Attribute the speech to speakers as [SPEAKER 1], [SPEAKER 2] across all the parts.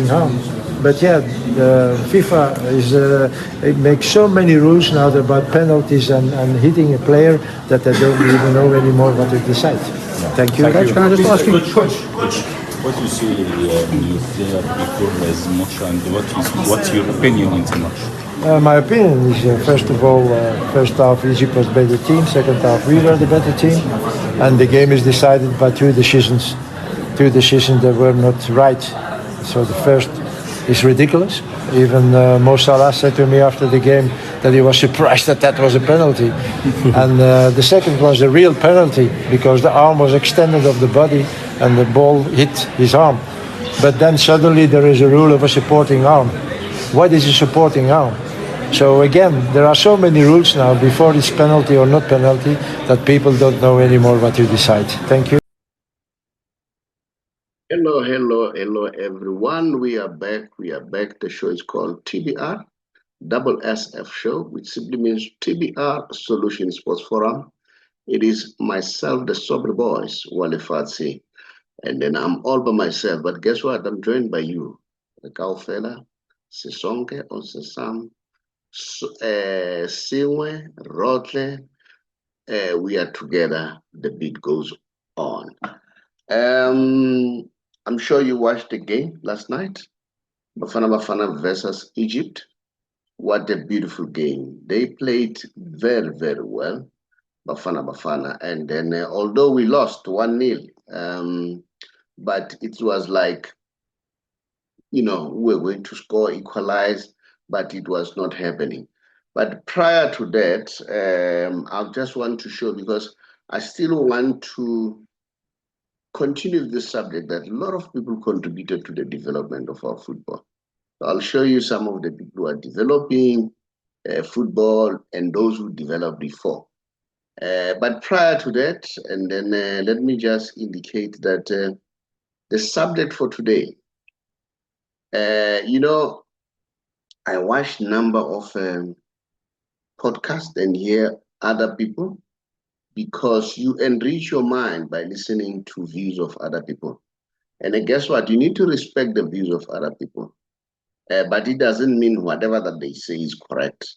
[SPEAKER 1] home. But yeah, FIFA it makes so many rules now about penalties and hitting a player that they don't even know anymore what to decide. Thank you.
[SPEAKER 2] Coach, can I just ask you?
[SPEAKER 3] Coach, what you say you play before as much, and what's your opinion in so much?
[SPEAKER 1] My opinion is, first of all, first half Egypt was better team. Second half we were the better team, and the game is decided by two decisions that were not right. So the first is ridiculous. Even Mo Salah said to me after the game that he was surprised that was a penalty. And the second was a real penalty because the arm was extended of the body and the ball hit his arm. But then suddenly there is a rule of a supporting arm. What is a supporting arm? So again, there are so many rules now before it's penalty or not penalty that people don't know anymore what to decide. Thank you.
[SPEAKER 4] Hello, everyone. We are back. The show is called TBR SSF Show, which simply means TBR Solution Sports Forum. It is myself, the Saubrey Boyz Walefatshe, and then I'm all by myself. But guess what? I'm joined by you, the Kaufela, Sisonke, Onsesam, Siwe, Rotle. We are together. The beat goes on. I'm sure you watched the game last night. Bafana versus Egypt. What a beautiful game. They played very, very well. Bafana. And then although we lost 1-0, but it was like, we're going to score, equalize, but it was not happening. But prior to that, I just want to show, because I still want to continue with this subject, that a lot of people contributed to the development of our football. So I'll show you some of the people who are developing football and those who developed before. But prior to that, and then let me just indicate that the subject for today, I watch number of podcasts and hear other people, because you enrich your mind by listening to views of other people. And then guess what? You need to respect the views of other people. But it doesn't mean whatever that they say is correct,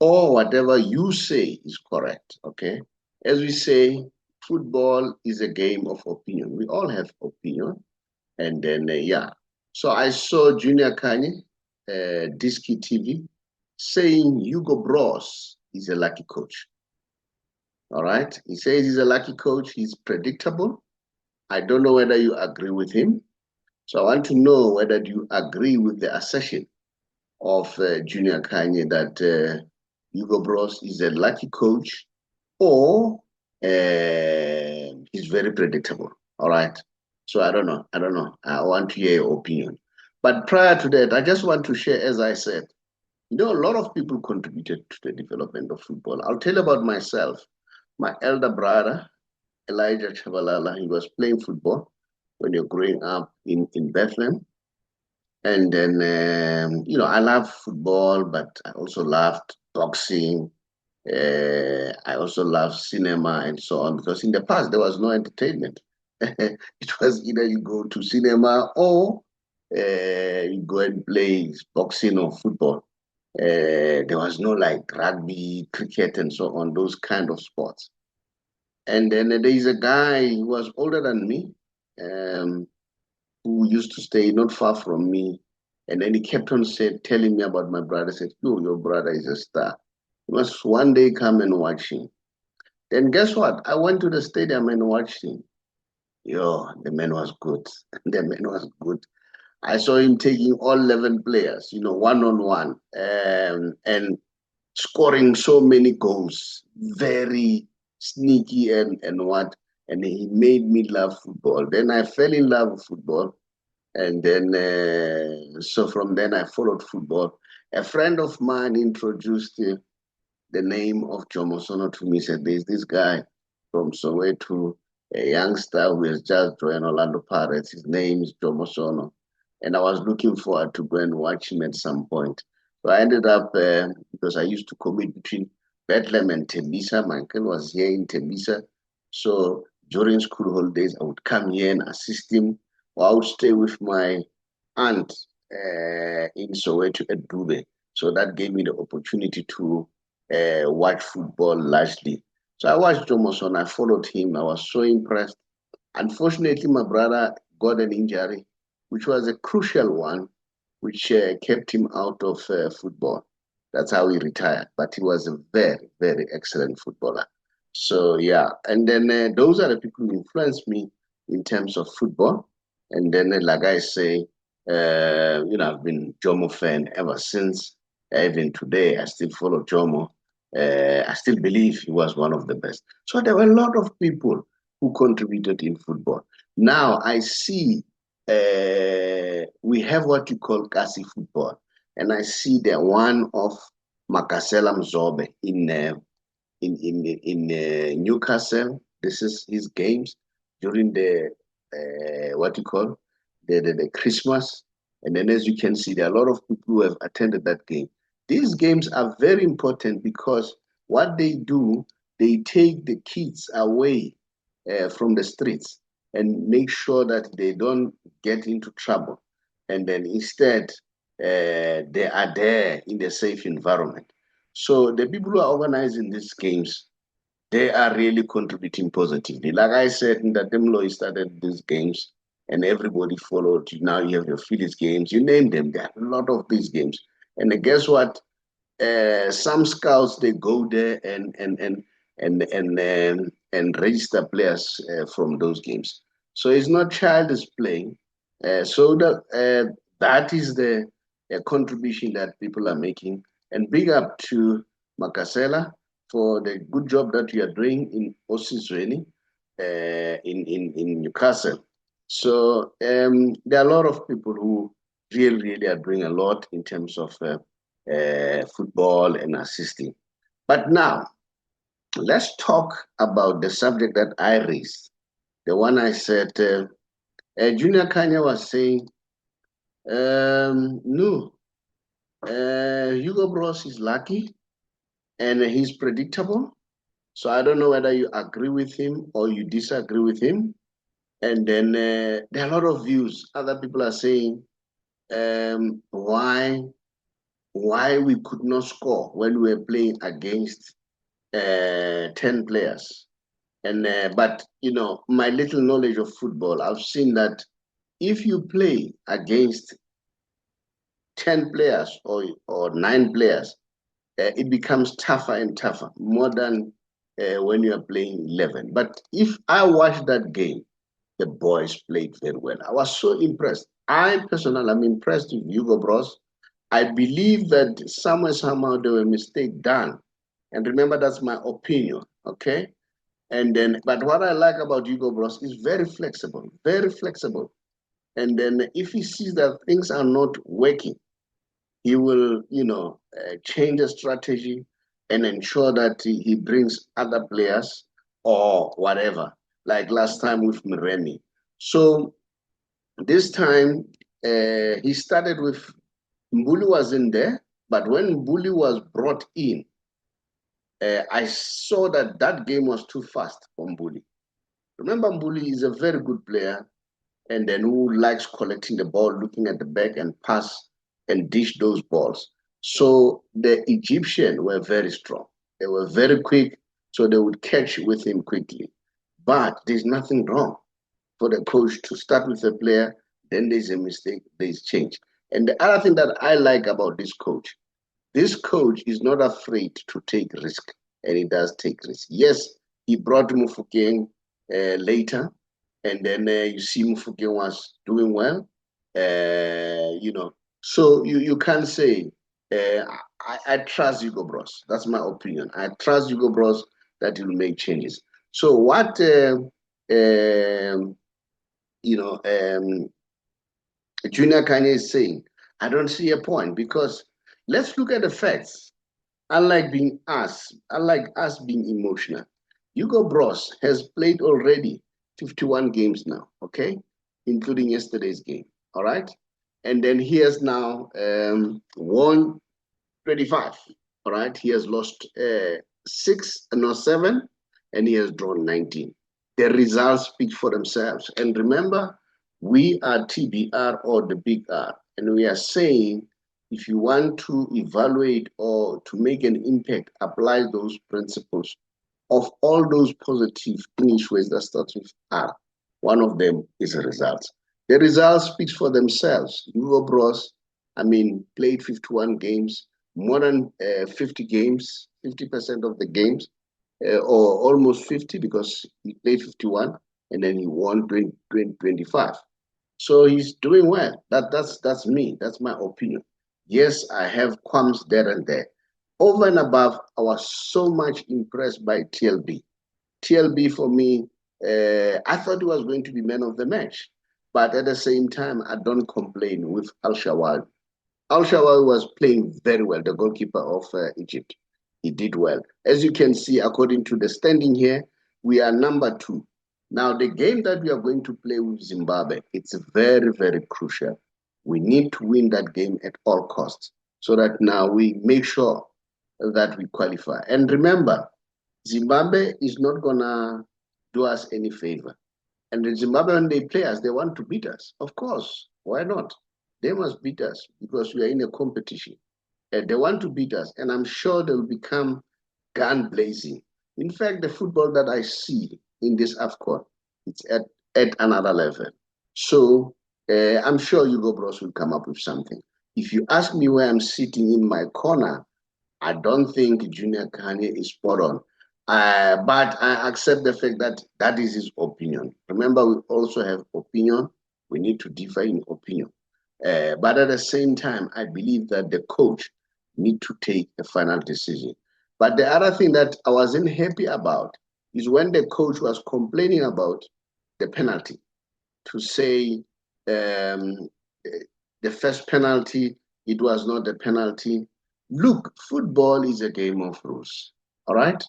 [SPEAKER 4] or whatever you say is correct, okay? As we say, football is a game of opinion. We all have opinion. And then, So I saw Junior Khanye, Disky TV, saying Hugo Broos is a lucky coach. All right. He says he's a lucky coach. He's predictable. I don't know whether you agree with him. So I want to know whether you agree with the assertion of Junior Khanye that Hugo Broos is a lucky coach, or he's very predictable. All right. So I don't know. I want to hear your opinion. But prior to that, I just want to share, as I said, a lot of people contributed to the development of football. I'll tell you about myself. My elder brother, Elijah Chabalala, he was playing football when you're growing up in Bethlehem. And then, I love football, but I also loved boxing. I also loved cinema and so on, because in the past, there was no entertainment. It was either you go to cinema or you go and play boxing or football. There was no like rugby, cricket, and so on, those kind of sports. And then there is a guy who was older than me, who used to stay not far from me. And then he kept on telling me about my brother. Said, your brother is a star. You must one day come and watch him. Then guess what? I went to the stadium and watched him. The man was good. The man was good. I saw him taking all 11 players, one-on-one, and scoring so many goals, very sneaky and what. And he made me love football. Then I fell in love with football. And then, so from then I followed football. A friend of mine introduced the name of Jomo Sono to me. Said, there's this guy from Soweto, a youngster who has just joined Orlando Pirates. His name is Jomo Sono. And I was looking forward to go and watch him at some point. So I ended up, because I used to commute between Bethlehem and Tembisa. My uncle was here in Tembisa. So during school holidays, I would come here and assist him, or I would stay with my aunt in Soweto at Dube. So that gave me the opportunity to watch football largely. So I watched Jomoson, I followed him, I was so impressed. Unfortunately, my brother got an injury, which was a crucial one, which kept him out of football. That's how he retired. But he was a very, very excellent footballer. So, yeah. And then those are the people who influenced me in terms of football. And then, like I say, I've been Jomo fan ever since. Even today, I still follow Jomo. I still believe he was one of the best. So there were a lot of people who contributed in football. Now I see we have what you call Kasi football, and I see the one of Makasela Mzobe in Newcastle. This is his games during the what you call the Christmas, and then as you can see, there are a lot of people who have attended that game. These games are very important because what they do, they take the kids away from the streets and make sure that they don't get into trouble. And then instead, they are there in the safe environment. So the people who are organizing these games, they are really contributing positively. Like I said, in the Demlo started these games and everybody followed. Now you have your Phillies games, you name them. There are a lot of these games. And guess what? Some scouts, they go there and register players from those games. So it's not childish playing. That is the contribution that people are making. And big up to Makasela for the good job that you are doing in Osizweni, in Newcastle. So there are a lot of people who really are doing a lot in terms of football and assisting. But now, let's talk about the subject that I raised. The one I said, Junior Khanye was saying, no, Hugo Broos is lucky and he's predictable. So I don't know whether you agree with him or you disagree with him. And then there are a lot of views. Other people are saying, why we could not score when we were playing against 10 players. And but my little knowledge of football, I've seen that if you play against 10 players or 9 players, it becomes tougher and tougher, more than when you are playing 11. But if I watched that game, the boys played very well. I was so impressed. I personally am impressed with Hugo Broos. I believe that somehow there were mistakes done. And remember, that's my opinion, okay? And then, but what I like about Hugo Broos is very flexible, very flexible. And then if he sees that things are not working, he will, change the strategy and ensure that he brings other players or whatever, like last time with Mireni. So this time, he started with Mbuli wasn't there, but when Mbuli was brought in, I saw that game was too fast for Mbuli. Remember, Mbuli is a very good player, and then who likes collecting the ball, looking at the back and pass and dish those balls. So the Egyptians were very strong. They were very quick, so they would catch with him quickly. But there's nothing wrong for the coach to start with a player, then there's a mistake, there's change. And the other thing that I like about this coach is not afraid to take risk, and he does take risk. Yes, he brought Mufokeng later, and then you see Mufokeng was doing well, So you can't say, I trust Hugo Broos. That's my opinion. I trust Hugo Broos that he will make changes. So what, Junior Khanye is saying, I don't see a point, because let's look at the facts. Unlike us being emotional, Hugo Broos has played already 51 games now, okay, including yesterday's game, all right? And then he has now won 25, all right? He has lost 7, and he has drawn 19. The results speak for themselves. And remember, we are TBR, or the big R. And we are saying, if you want to evaluate or to make an impact, apply those principles of all those positive English words that start with R. One of them is the results. The results speak for themselves. Hugo Broos, played 51 games, more than 50 games, 50% of the games, or almost 50 because he played 51 and then he won 25. So he's doing well. That's me. That's my opinion. Yes, I have qualms there and there. Over and above, I was so much impressed by TLB. TLB for me, I thought he was going to be man of the match. But at the same time, I don't complain with Al Shawal. Al Shawal was playing very well, the goalkeeper of Egypt. He did well. As you can see, according to the standing here, we are number 2. Now, the game that we are going to play with Zimbabwe, it's very, very crucial. We need to win that game at all costs so that now we make sure that we qualify. And remember, Zimbabwe is not going to do us any favor. And the Zimbabwean, they play us, they want to beat us. Of course, why not? They must beat us because we are in a competition. And they want to beat us, and I'm sure they'll become gun blazing. In fact, the football that I see in this AFCON, it's at another level. So I'm sure Hugo Broos will come up with something. If you ask me where I'm sitting in my corner, I don't think Junior Khanye is spot on. But I accept the fact that that is his opinion. Remember, we also have opinion. We need to differ in opinion. But at the same time, I believe that the coach need to take a final decision. But the other thing that I wasn't happy about is when the coach was complaining about the penalty, to say the first penalty, it was not a penalty. Look, football is a game of rules, all right?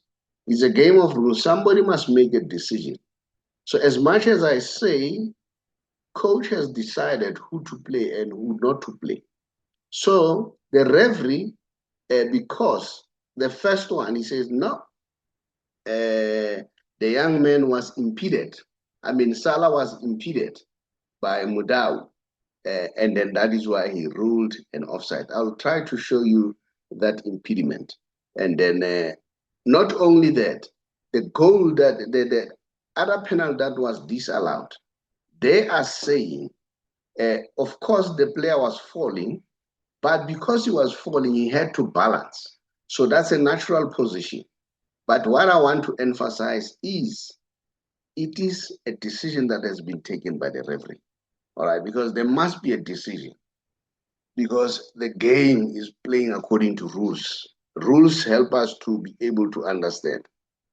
[SPEAKER 4] It's a game of rules. Somebody must make a decision. So as much as I say, coach has decided who to play and who not to play. So the referee, because the first one, he says, no, the young man was impeded. Salah was impeded by Mudau. And then that is why he ruled an offside. I'll try to show you that impediment. And then not only that, the goal that the other penalty that was disallowed, they are saying, of course, the player was falling, but because he was falling, he had to balance. So that's a natural position. But what I want to emphasize is it is a decision that has been taken by the referee. All right, because there must be a decision. Because the game is playing according to rules. Rules help us to be able to understand.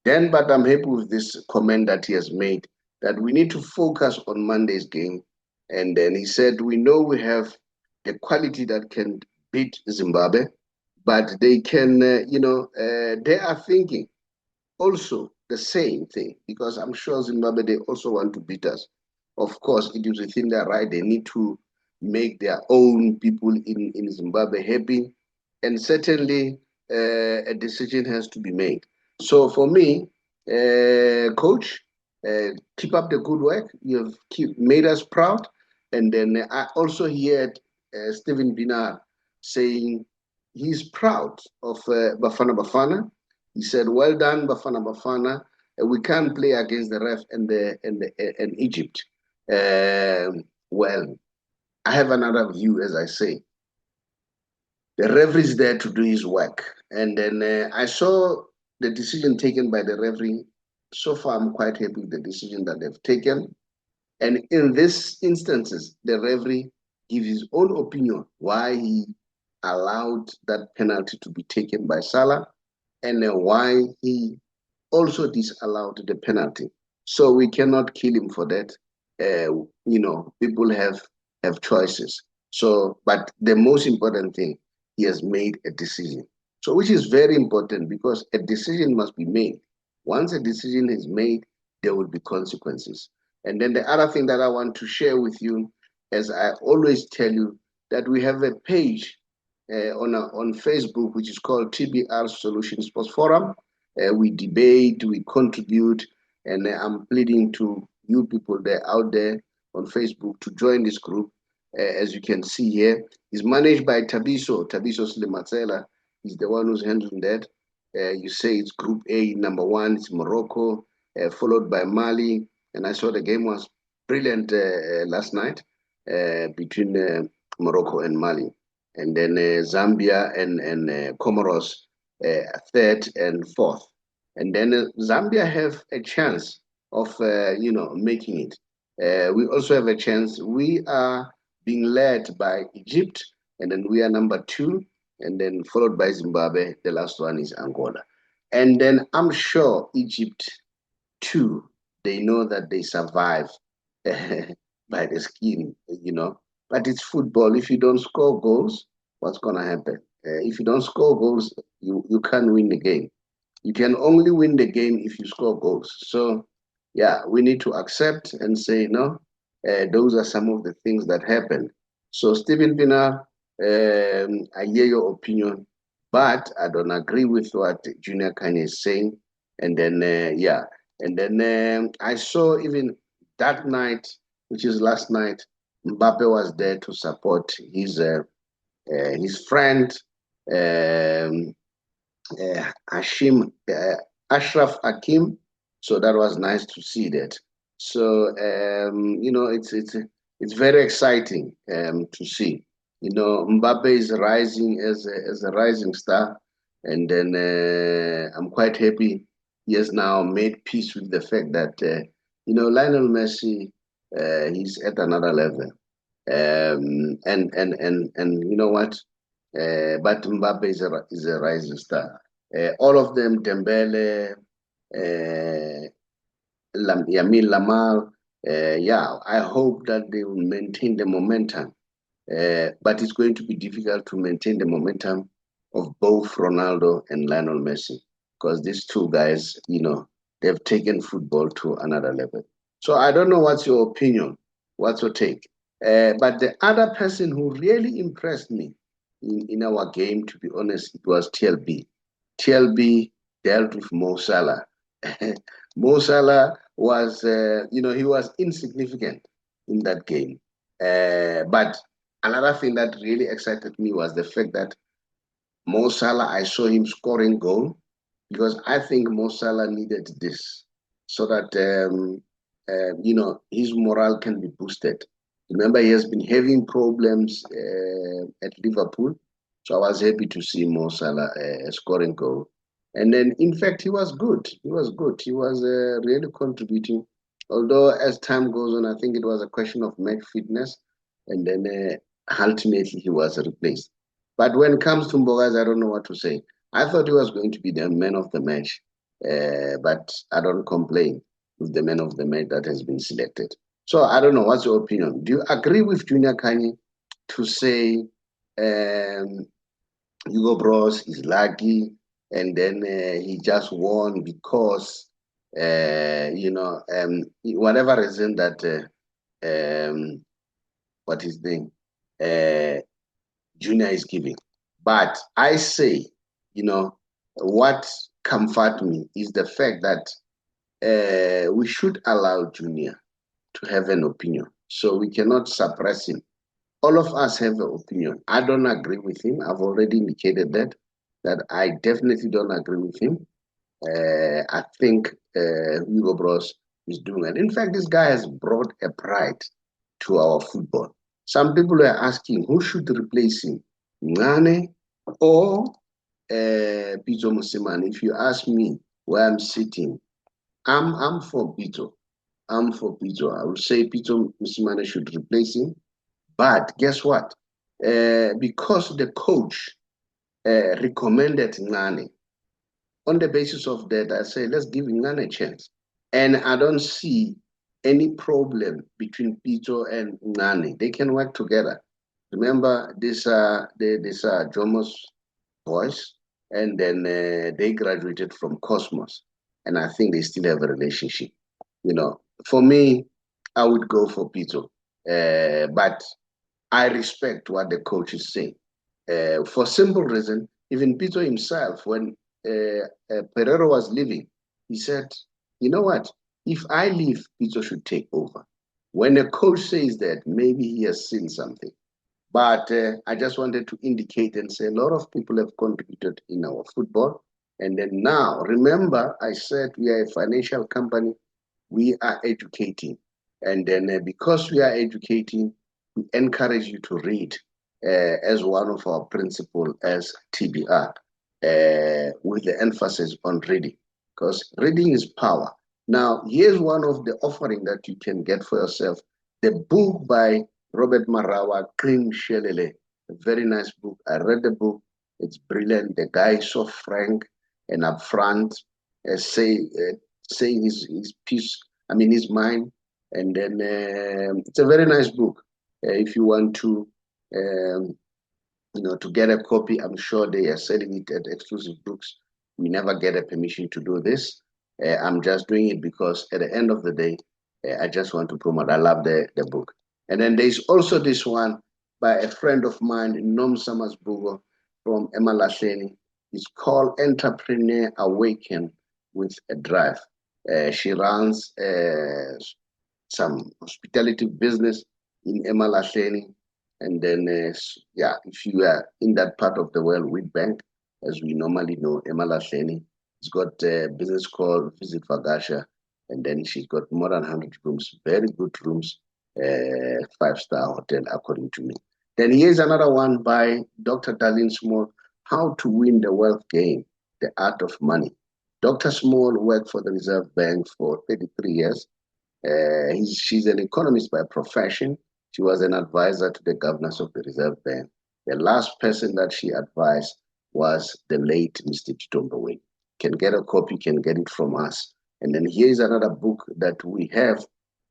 [SPEAKER 4] Then, but I'm happy with this comment that he has made that we need to focus on Monday's game. And then he said, we know we have the quality that can beat Zimbabwe, but they can, they are thinking also the same thing, because I'm sure Zimbabwe, they also want to beat us. Of course, it is within their right. They need to make their own people in Zimbabwe happy. And certainly a decision has to be made. So for me, coach, keep up the good work. You have made us proud. And then I also heard Stephen Binar saying he's proud of Bafana Bafana. He said, well done, Bafana Bafana. We can't play against the ref and Egypt. Well, I have another view, as I say. The referee is there to do his work. And then I saw the decision taken by the referee. So far, I'm quite happy with the decision that they've taken. And in these instances, the referee gives his own opinion why he allowed that penalty to be taken by Salah and why he also disallowed the penalty. So we cannot kill him for that. People have choices. So, but the most important thing, he has made a decision. So, which is very important because a decision must be made. Once a decision is made, there will be consequences. And then the other thing that I want to share with you, as I always tell you, that we have a page on Facebook, which is called TBR Solution Sports Forum. We debate, we contribute, and I'm pleading to you people out there on Facebook to join this group. as you can see here. It's managed by Tabiso Slimatsela. He's the one who's handling that. You say it's Group A, number 1, it's Morocco, followed by Mali. And I saw the game was brilliant last night between Morocco and Mali. And then Zambia and Comoros, 3rd and 4th. And then Zambia have a chance of, making it. We also have a chance. We are being led by Egypt, and then we are number 2, and then followed by Zimbabwe. The last one is Angola. And then I'm sure Egypt, too, they know that they survive by the skin, But it's football. If you don't score goals, what's going to happen? If you don't score goals, you can't win the game. You can only win the game if you score goals. So, yeah, we need to accept and say, no, those are some of the things that happened. So, Stephen Pienaar, I hear your opinion, but I don't agree with what Junior Khanye is saying. And then, and then I saw even that night, which is last night, Mbappe was there to support his friend, Ashraf Hakim. So that was nice to see that. So it's very exciting to see. Mbappe is rising as a rising star, and then I'm quite happy he has now made peace with the fact that Lionel Messi he's at another level, and you know what? But Mbappe is a rising star. All of them, Dembele, Yamin Lamar, I hope that they will maintain the momentum. But it's going to be difficult to maintain the momentum of both Ronaldo and Lionel Messi, because these two guys, they've taken football to another level. So I don't know what's your opinion, what's your take. But the other person who really impressed me in our game, to be honest, it was TLB. TLB dealt with Mo Salah. Mo Salah was, he was insignificant in that game. But another thing that really excited me was the fact that Mo Salah, I saw him scoring goal, because I think Mo Salah needed this so that, his morale can be boosted. Remember, he has been having problems at Liverpool. So I was happy to see Mo Salah scoring goal. And then, in fact, he was good. He was good. He was really contributing. Although, as time goes on, I think it was a question of match fitness. And then, ultimately, he was replaced. But when it comes to Mbogas, I don't know what to say. I thought he was going to be the man of the match. But I don't complain with the man of the match that has been selected. So I don't know. What's your opinion? Do you agree with Junior Khanye to say Hugo Broos is lucky, and then he just won because whatever reason that what his name Junior is giving? But I say, what comfort me is the fact that we should allow Junior to have an opinion. So we cannot suppress him. All of us have an opinion. I don't agree with him. I've already indicated that I definitely don't agree with him. I think Hugo Broos is doing it. In fact, this guy has brought a pride to our football. Some people are asking who should replace him, Ngane or Pito Mosimane. If you ask me where I'm sitting, I'm for Pito. I'm for Pito. I would say Pito Mosimane should replace him. But guess what? Because the coach recommended Ngane, on the basis of that, I say, let's give Ngane a chance. And I don't see any problem between Pito and Ngane. They can work together. Remember, these are Jomo's boys, and then they graduated from Cosmos. And I think they still have a relationship. For me, I would go for Pito. But I respect what the coach is saying. For simple reason, even Pito himself, when Pereira was leaving, he said, you know what? If I leave, Pito should take over. When a coach says that, maybe he has seen something. But I just wanted to indicate and say a lot of people have contributed in our football. And then now, remember, I said we are a financial company, we are educating. And then because we are educating, we encourage you to read as one of our principles as TBR, with the emphasis on reading, because reading is power. Now, here's one of the offering that you can get for yourself. The book by Robert Marawa, Clean Shelele, a very nice book. I read the book. It's brilliant. The guy is so frank and upfront, saying his piece, I mean, his mind. And then it's a very nice book. If you want to, to get a copy, I'm sure they are selling it at Exclusive Books. We never get a permission to do this. I'm just doing it because at the end of the day, I just want to promote. I love the book. And then there's also this one by a friend of mine, Nom Samasbugo from Emma Lahleni. It's called Entrepreneur Awaken with a Drive. She runs some hospitality business in Emma Lahleni. And then, yeah, if you are in that part of the world, Witbank, as we normally know, Emma Lahleni, it's got a business called Visit Vagasha. And then she's got more than 100 rooms, very good rooms, 5-star hotel, according to me. Then here's another one by Dr. Darlene Small, How to Win the Wealth Game, The Art of Money. Dr. Small worked for the Reserve Bank for 33 years. She's an economist by profession. She was an advisor to the governors of the Reserve Bank. The last person that she advised was the late Mr. Chitombewe. Can get a copy, can get it from us. And then here's another book that we have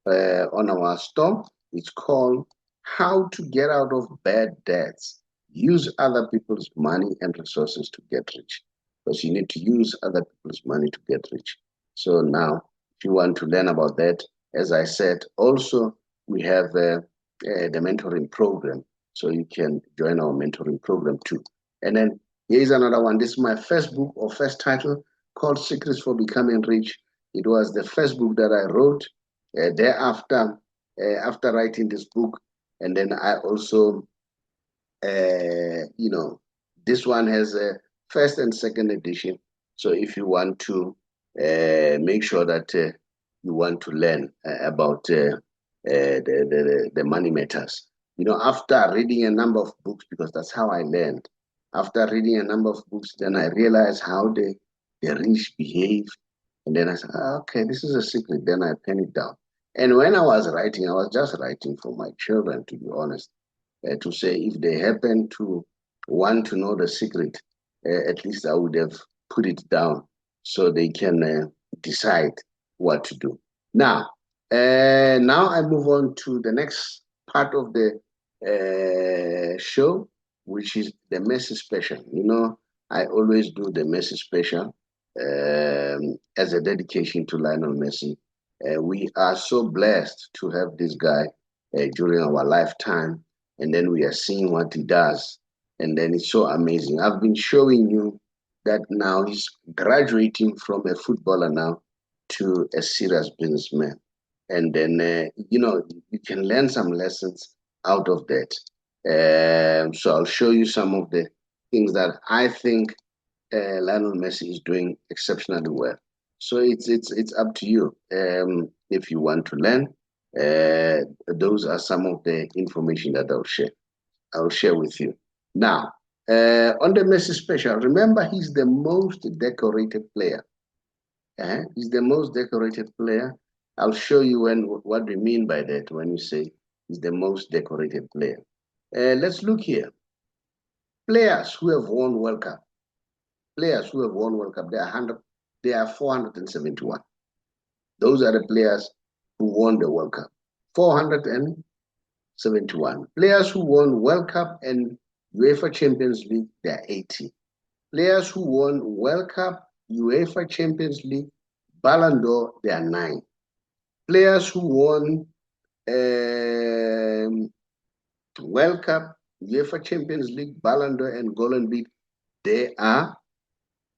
[SPEAKER 4] on our store. It's called How to Get Out of Bad Debts. Use other people's money and resources to get rich. Because you need to use other people's money to get rich. So now, if you want to learn about that, as I said, also we have the mentoring program. So you can join our mentoring program too. And then here's another one. This is my first book or first title called Secrets for Becoming Rich. It was the first book that I wrote. Thereafter, after writing this book, and then I also, this one has a first and second edition. So if you want to make sure that you want to learn about the money matters, after reading a number of books, because that's how I learned. After reading a number of books, then I realized how the rich behave. And then I said, okay, this is a secret. Then I pen it down. And when I was writing, I was just writing for my children, to be honest, to say if they happen to want to know the secret, at least I would have put it down so they can decide what to do. Now I move on to the next part of the show, which is the Messi special. I always do the Messi special as a dedication to Lionel Messi. We are so blessed to have this guy during our lifetime, and then we are seeing what he does, and then it's so amazing. I've been showing you that now he's graduating from a footballer now to a serious businessman. And then, you can learn some lessons out of that. So I'll show you some of the things that I think Lionel Messi is doing exceptionally well. So it's up to you if you want to learn. Those are some of the information that I'll share with you. Now, on the Messi special, remember he's the most decorated player. He's the most decorated player. I'll show you what we mean by that when you say he's the most decorated player. Let's look here. Players who have won World Cup. Players who have won World Cup, they are 471. Those are the players who won the World Cup. 471. Players who won World Cup and UEFA Champions League, they are 80. Players who won World Cup, UEFA Champions League, Ballon d'Or, they are 9. Players who won World Cup, UEFA Champions League, Ballon d'Or, and Golden Boot, they are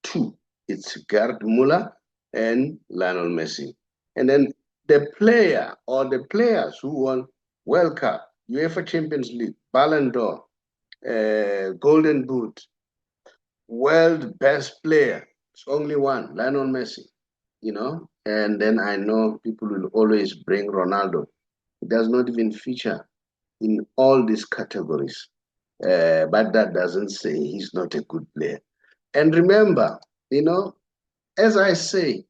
[SPEAKER 4] 2. It's Gerd Muller and Lionel Messi. And then the player or the players who won World Cup, UEFA Champions League, Ballon d'Or, Golden Boot, world best player, it's only one, Lionel Messi, you know. And then I know people will always bring Ronaldo. He does not even feature in all these categories. But that doesn't say he's not a good player. And remember, you know, as I say,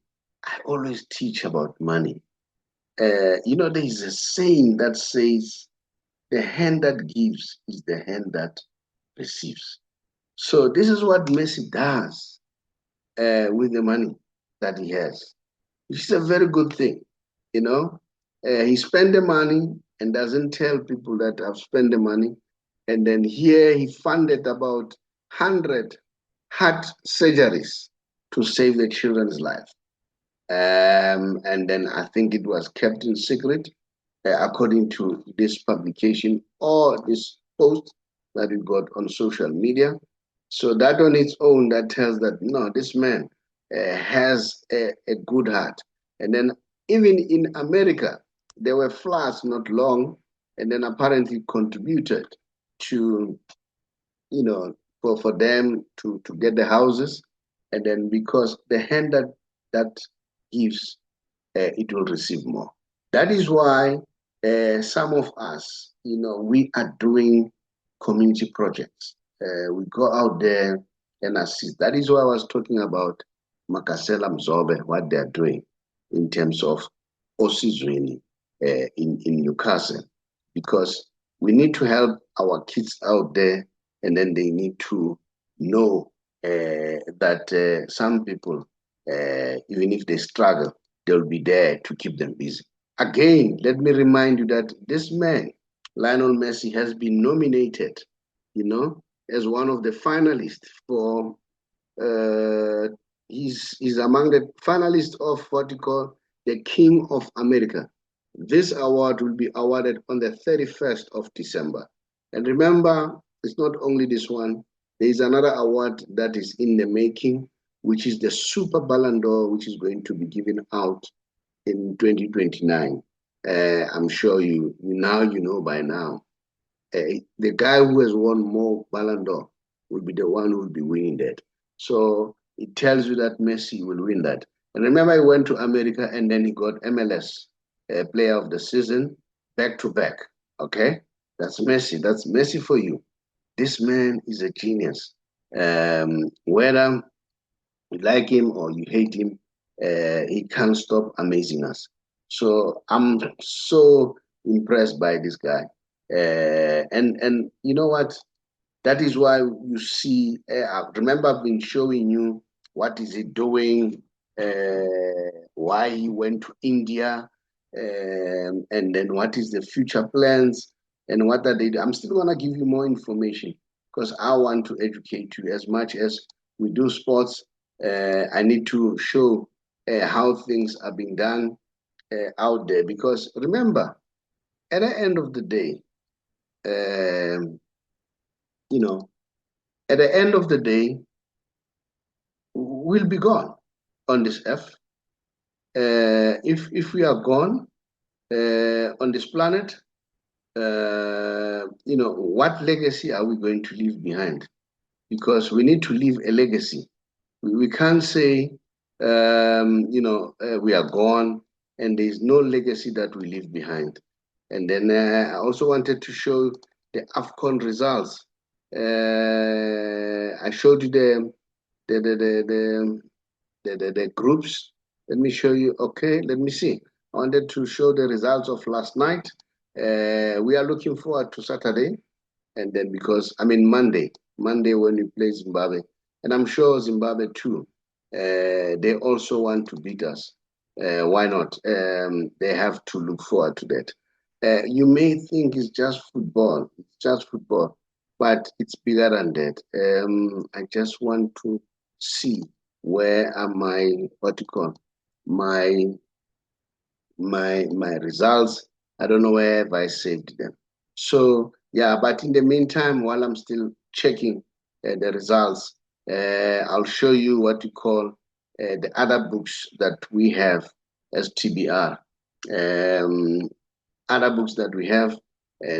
[SPEAKER 4] I always teach about money. You know, there is a saying that says, the hand that gives is the hand that receives. So this is what Messi does with the money that he has, which is a very good thing. You know, he spent the money and doesn't tell people that I've spent the money. And then here he funded about 100 heart surgeries to save the children's life. And then I think it was kept in secret, according to this publication or this post that we got on social media. So that on its own, that tells that, no, this man has a good heart. And then even in America, there were floods not long, and then apparently contributed to, you know, for them to get the houses. And then because the hand that gives, it will receive more. That is why some of us, you know, we are doing community projects. We go out there and assist. That is why I was talking about Makasela Mzobe, what they're doing in terms of Osizweni in Newcastle, because we need to help our kids out there, and then they need to know that some people, even if they struggle, they'll be there to keep them busy. Again, let me remind you that this man, Lionel Messi, has been nominated, you know, as one of the finalists for, he's among the finalists of what you call the King of America. This award will be awarded on the 31st of December. And remember, it's not only this one, there is another award that is in the making, which is the Super Ballon d'Or, which is going to be given out in 2029. I'm sure you know by now. The guy who has won more Ballon d'Or will be the one who will be winning that. So it tells you that Messi will win that. And remember, he went to America and then he got MLS Player of the Season back to back. Okay, that's Messi. That's Messi for you. This man is a genius. Whether you like him or you hate him, he can't stop amazing us. So I'm so impressed by this guy. And you know what? That is why you see, I remember I've been showing you what is he doing, why he went to India, and then what is the future plans, and what are they doing. I'm still gonna give you more information because I want to educate you as much as we do sports. I need to show how things are being done out there, because remember, at the end of the day, you know, at the end of the day, we'll be gone on this earth. If we are gone on this planet, you know, what legacy are we going to leave behind? Because we need to leave a legacy. We can't say, you know, we are gone and there's no legacy that we leave behind. And then I also wanted to show the AFCON results. I showed you the groups. Let me show you. Okay, let me see. I wanted to show the results of last night. We are looking forward to Saturday, and then because I mean Monday when we play Zimbabwe, and I'm sure Zimbabwe too. They also want to beat us. Why not? They have to look forward to that. You may think it's just football. It's just football, but it's bigger than that. I just want to see where are my what you call my results. I don't know where have I saved them. So yeah, but in the meantime, while I'm still checking the results, I'll show you what you call the other books that we have as TBR. Other books that we have,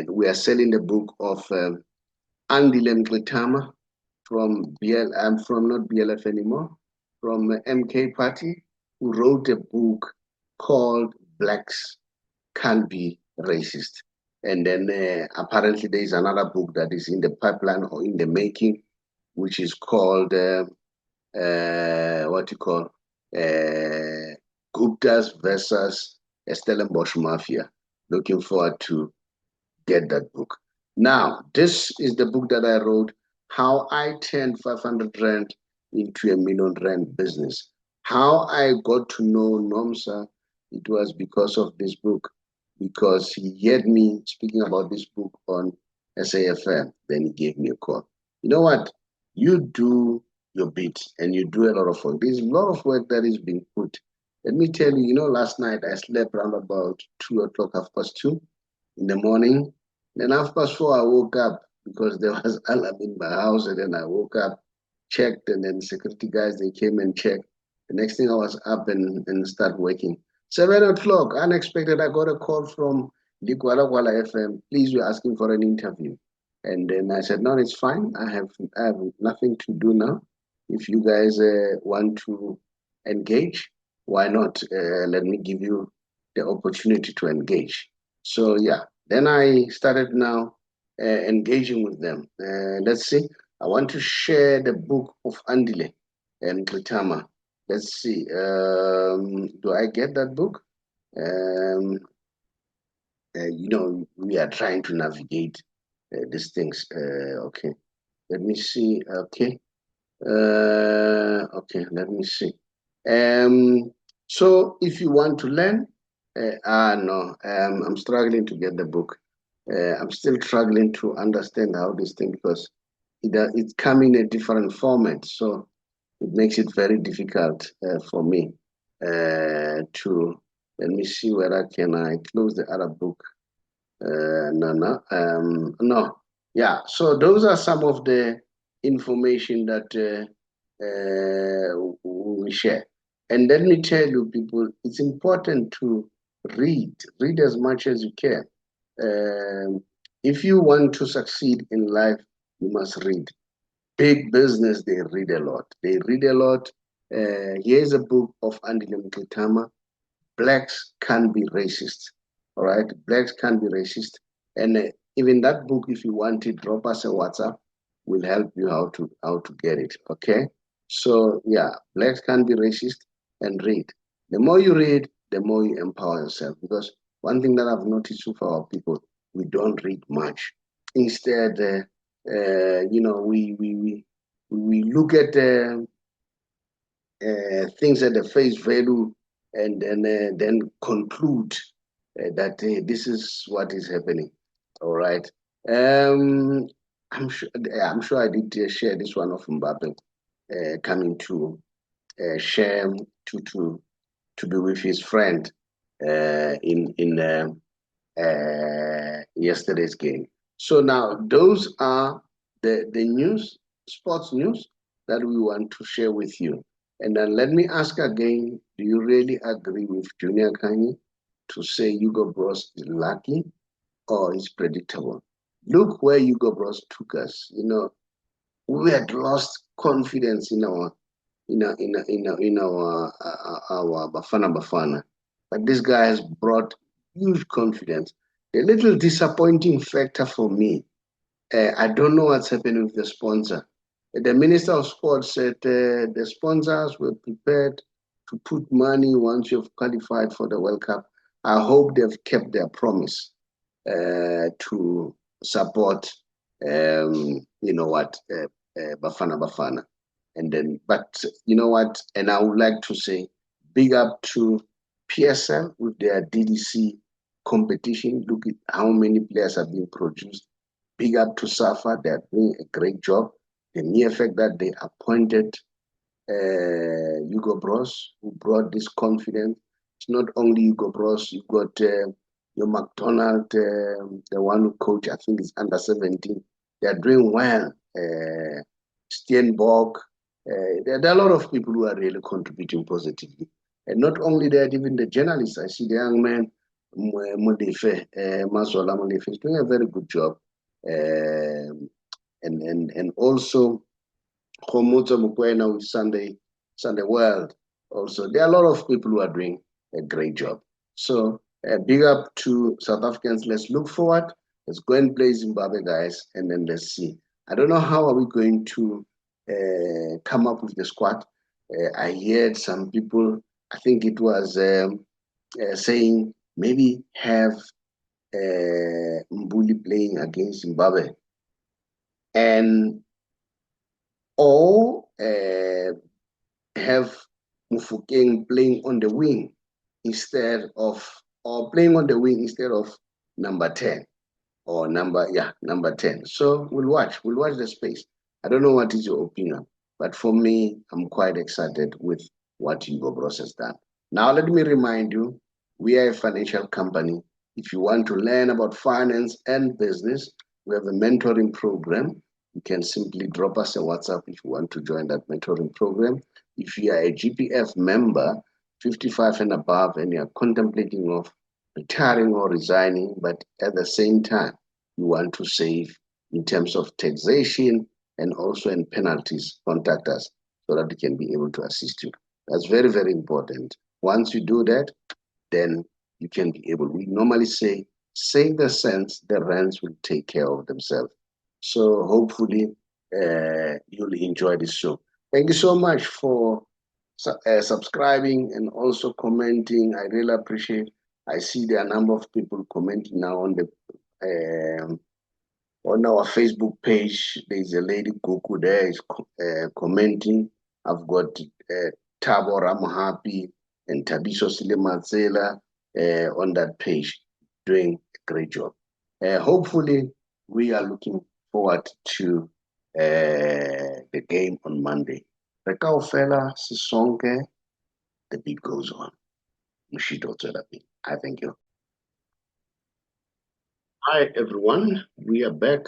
[SPEAKER 4] we are selling the book of Andile Mngxitama from from not BLF anymore, from MK Party, who wrote a book called Blacks Can't Be Racist. And then apparently there is another book that is in the pipeline or in the making, which is called what you call Gupta's versus Stellenbosch Mafia. Looking forward to get that book. Now, this is the book that I wrote, How I Turned 500 Rand into a Million Rand Business. How I got to know Nomsa, it was because of this book, because he heard me speaking about this book on SAFM. Then he gave me a call. You know what? You do your bit and you do a lot of work. There's a lot of work that is being put. Let me tell you, last night I slept around about 2 o'clock, 2:30 in the morning. Then 4:30, I woke up because there was alarm in my house, and then I woke up, checked, and then security guys, they came and checked. The next thing I was up and start working. 7 o'clock, unexpected, I got a call from Likwala Kwala FM. Please, we're asking for an interview. And then I said, no, it's fine. I have nothing to do now. If you guys want to engage, why not? Let me give you the opportunity to engage. So yeah, then I started now engaging with them. Let's see. I want to share the book of Andile and Mngxitama. Let's see. Do I get that book? We are trying to navigate these things. Okay. Let me see. Okay. Okay. Let me see. So if you want to learn, no, I'm struggling to get the book. I'm still struggling to understand how this thing, because it's coming in a different format, so it makes it very difficult for me to. Let me see whether can I close the other book. No. Yeah. So those are some of the information that we share. And let me tell you, people, it's important to read as much as you can. If you want to succeed in life, you must read. Big business, they read a lot. They read a lot. Here's a book of Andile Mngxitama, Blacks Can't Be Racist. All right, Blacks Can't Be Racist. And even that book, if you want it, drop us a WhatsApp. We'll help you how to get it. Okay. So yeah, Blacks Can't Be Racist, and read. The more you read, the more you empower yourself. Because one thing that I've noticed with our people, we don't read much. Instead, we look at things at the face value, and then conclude that this is what is happening. All right. I'm sure I did share this one of Mbappe coming to share to be with his friend in yesterday's game. So now those are the news, sports news that we want to share with you. And then let me ask again, do you really agree with Junior Khanye to say Hugo Broos is lucky or is predictable? Look where Hugo Broos took us. We had lost confidence in our Bafana. But this guy has brought huge confidence. A little disappointing factor for me, I don't know what's happening with the sponsor. The Minister of Sports said the sponsors were prepared to put money once you've qualified for the World Cup. I hope they've kept their promise to support, Bafana. And then, but you know what? And I would like to say, big up to PSL with their DDC competition. Look at how many players have been produced. Big up to SAFA, they're doing a great job. The mere fact that they appointed Hugo Broos, who brought this confidence. It's not only Hugo Broos, you've got your McDonald, the one who coach, I think is under 17. They're doing well. Steenbok. There are a lot of people who are really contributing positively. And not only that, even the journalists, I see the young man, Modefe, Masola Modefe, is doing a very good job. And also, Komuto Mukwena with Sunday World. Also, there are a lot of people who are doing a great job. So, big up to South Africans. Let's look forward. Let's go and play Zimbabwe, guys, and then let's see. I don't know how are we going to come up with the squad. I heard some people, I think it was saying maybe have Mbuli playing against Zimbabwe, and or have Mufokeng playing on the wing instead of, or playing on the wing instead of number 10 or number 10. So we'll watch the space. I don't know what is your opinion, but for me, I'm quite excited with what Hugo Broos has done. Now, let me remind you, we are a financial company. If you want to learn about finance and business, we have a mentoring program. You can simply drop us a WhatsApp if you want to join that mentoring program. If you are a GPF member, 55 and above, and you're contemplating of retiring or resigning, but at the same time, you want to save in terms of taxation and also in penalties, contact us so that we can be able to assist you. That's very, very important. Once you do that, then you can be able, we normally say, save the cents, the rents will take care of themselves. So hopefully you'll enjoy this show. Thank you so much for subscribing and also commenting. I really appreciate. I see there are a number of people commenting now on the on our Facebook page. There's a lady Goku there is commenting. I've got Tabo Ramhapi and Tabiso Silematzela on that page, doing a great job. Hopefully, we are looking forward to the game on Monday. Rekao fella, Sisonke, the beat goes on. Mushito Therapy. I thank you. Hi, everyone. We are back.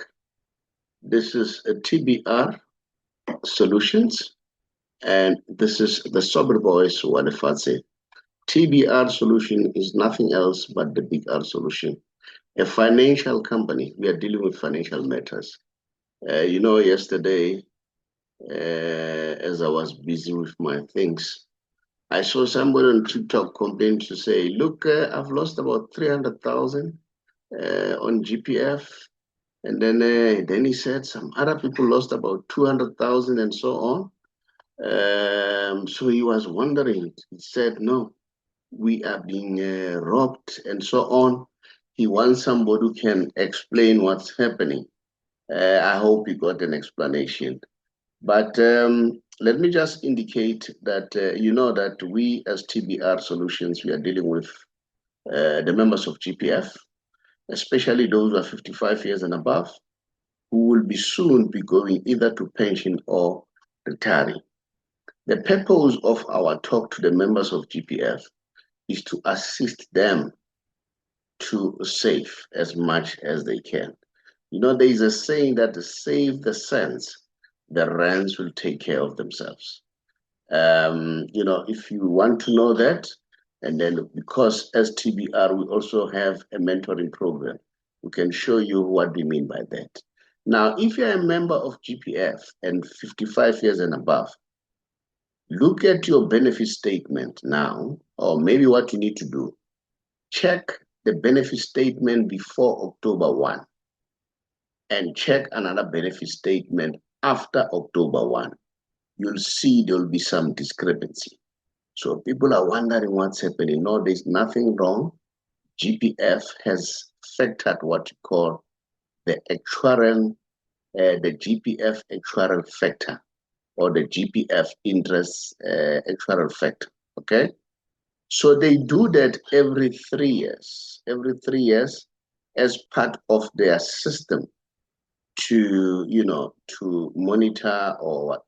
[SPEAKER 4] This is a TBR Solutions, and this is the Saubrey Boyz Walefatshe. TBR Solution is nothing else but the Big R Solution. A financial company. We are dealing with financial matters. Yesterday, as I was busy with my things, I saw somebody on TikTok complain to say, look, I've lost about 300,000 on GPF. And then he said some other people lost about 200,000 and so on. So he was wondering. He said, no, we are being robbed and so on. He wants somebody who can explain what's happening. I hope he got an explanation. But let me just indicate that that we as TBR Solutions, we are dealing with the members of GPF, especially those who are 55 years and above, who will be soon be going either to pension or retiring. The purpose of our talk to the members of GPF is to assist them to save as much as they can. There is a saying that save the cents, the rents will take care of themselves. If you want to know that, and then because as TBR, we also have a mentoring program, we can show you what we mean by that. Now, if you're a member of GPF and 55 years and above, look at your benefit statement now, or maybe what you need to do, check the benefit statement before October 1 and check another benefit statement after October 1. You'll see there'll be some discrepancy. So people are wondering what's happening. No, there's nothing wrong. GPF has factored what you call the GPF actuarial factor, or the GPF interest actuarial factor. Okay, so they do that every 3 years. Every 3 years, as part of their system to to monitor or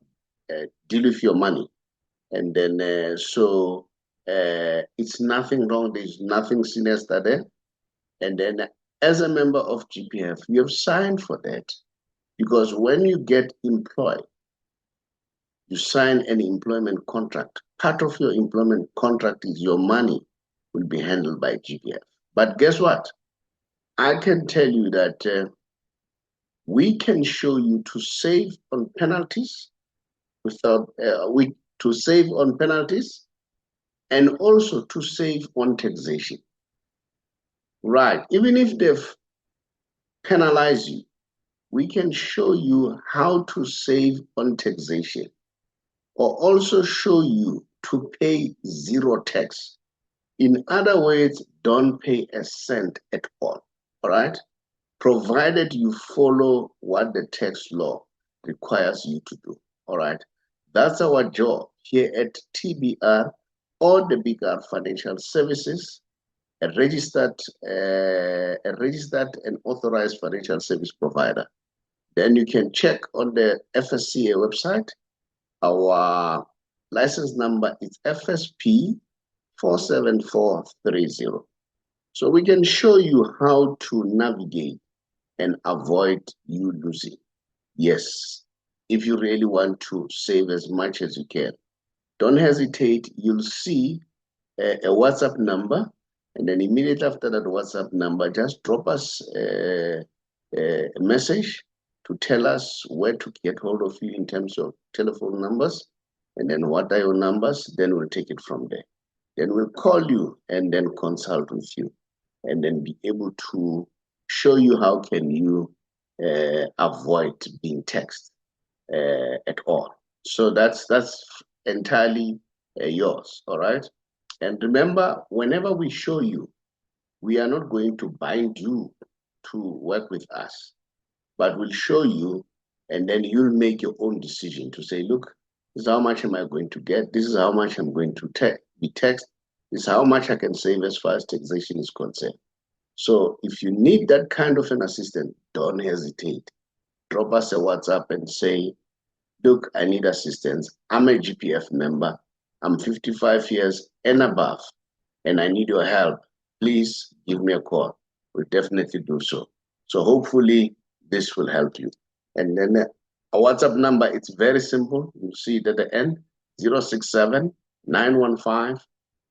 [SPEAKER 4] deal with your money. And then it's nothing wrong. There's nothing sinister there. And then as a member of GPF, you have signed for that, because when you get employed, you sign an employment contract. Part of your employment contract is your money will be handled by GPF. But guess what? I can tell you that we can show you to save on penalties to save on penalties and also to save on taxation. Right, even if they've penalized you, we can show you how to save on taxation or also show you to pay zero tax. In other words, don't pay a cent at all right? Provided you follow what the tax law requires you to do, all right? That's our job here at TBR or the Big R Financial Services, a registered and authorized financial service provider. Then you can check on the FSCA website. Our license number is FSP 47430. So we can show you how to navigate and avoid you losing. Yes, if you really want to save as much as you can, don't hesitate. You'll see a WhatsApp number, and then immediately after that WhatsApp number, just drop us a message to tell us where to get hold of you in terms of telephone numbers, and then what are your numbers, then we'll take it from there. Then we'll call you and then consult with you, and then be able to show you how can you avoid being taxed at all. So that's entirely yours, all right? And remember, whenever we show you, we are not going to bind you to work with us, but we'll show you, and then you'll make your own decision to say, look, this is how much am I going to get? This is how much I'm going to be taxed. This is how much I can save as far as taxation is concerned. So if you need that kind of an assistant, don't hesitate. Drop us a WhatsApp and say, look, I need assistance. I'm a GPF member. I'm 55 years and above, and I need your help. Please give me a call. We'll definitely do so. So hopefully this will help you. And then our WhatsApp number, it's very simple. You'll see it at the end, 067 915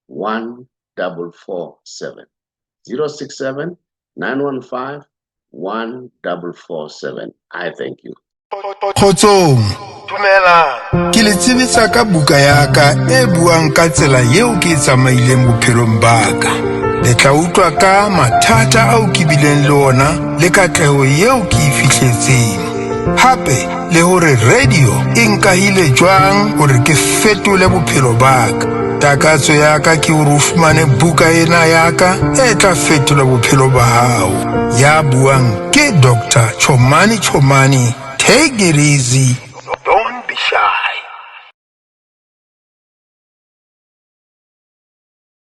[SPEAKER 4] 1447. 067 915 1447. I thank you.
[SPEAKER 2] Kgotsong, ke le tsebisa ka buka ya ka e buang ka tsela yeo ke tsamaileng bophelong ba ka. Le tla utlwa ka mathata ao ke bileng le ona le katleho yeo ke e fihletseng. Hape le hore radio e nkahile jwang hore ke fetole bophelo ba ka. Takatso ya ka ke hore o fumane buka ena ya ka e tla fetola bophelo ba hao. Ya buang ke Dr. Chomani. Take it easy.